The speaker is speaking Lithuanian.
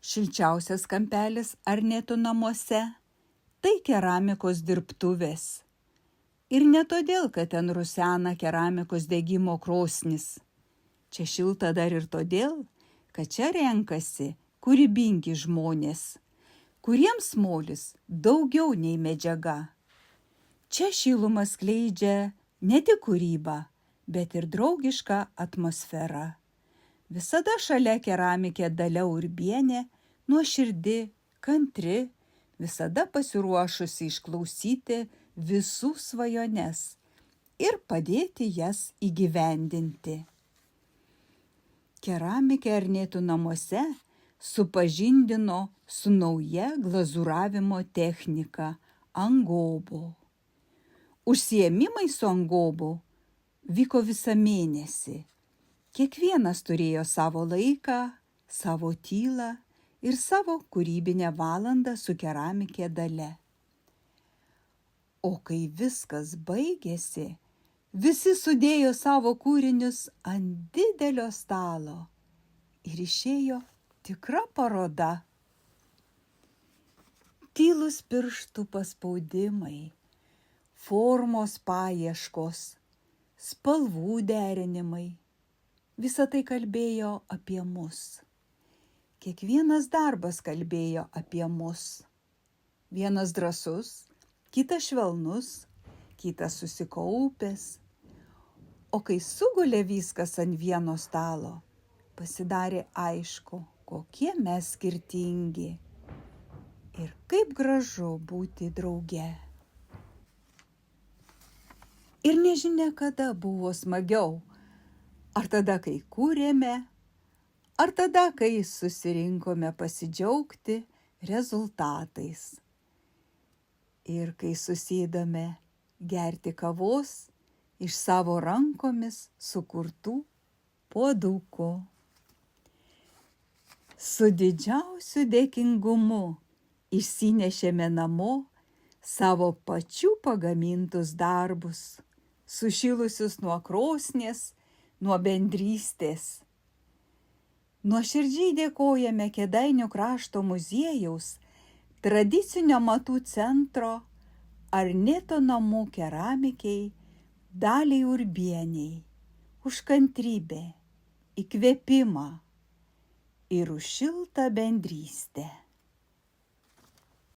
Šilčiausias kampelis Arnėtų namuose – tai keramikos dirbtuvės. Ir ne todėl, kad ten rusena keramikos degimo krosnis. Čia šilta dar ir todėl, kad čia renkasi kūrybingi žmonės, kuriems molis daugiau nei medžiaga. Čia šilumą skleidžia ne tik kūryba, bet ir draugiška atmosfera. Visada šalia keramikė Dalia Urbienė, nuoširdi, kantri, visada pasiruošusi išklausyti visų svajones ir padėti jas įgyvendinti. Keramikė Arnėtų namuose supažindino su nauja glazūravimo technika angobo. Užsiėmimai su angobu vyko visą mėnesį. Kiekvienas turėjo savo laiką, savo tylą ir savo kūrybinę valandą su keramikė Dalia. O kai viskas baigėsi, visi sudėjo savo kūrinius ant didelio stalo ir išėjo tikra paroda. Tylūs pirštų paspaudimai, formos paieškos, spalvų derinimai. Visa tai kalbėjo apie mus. Kiekvienas darbas kalbėjo apie mus. Vienas drąsus, kitas švelnus, kitas susikaupęs. O kai sugulė viskas ant vieno stalo, pasidarė aišku, kokie mes skirtingi ir kaip gražu būti drauge. Ir nežinia, kada buvo smagiau. Ar tada, kai kūrėme, ar tada, kai susirinkome pasidžiaugti rezultatais. Ir kai susėdome gerti kavos iš savo rankomis sukurtų puodukų. Su didžiausiu dėkingumu išsinešėme namo savo pačių pagamintus darbus, sušilusius nuo krosnies, nuo bendrystės. Nuoširdžiai dėkojame Kėdainių krašto muziejaus tradicinio amatų centro Arnėtų namų keramikei Daliai Urbienei už kantrybę, įkvėpimą ir už šiltą bendrystę.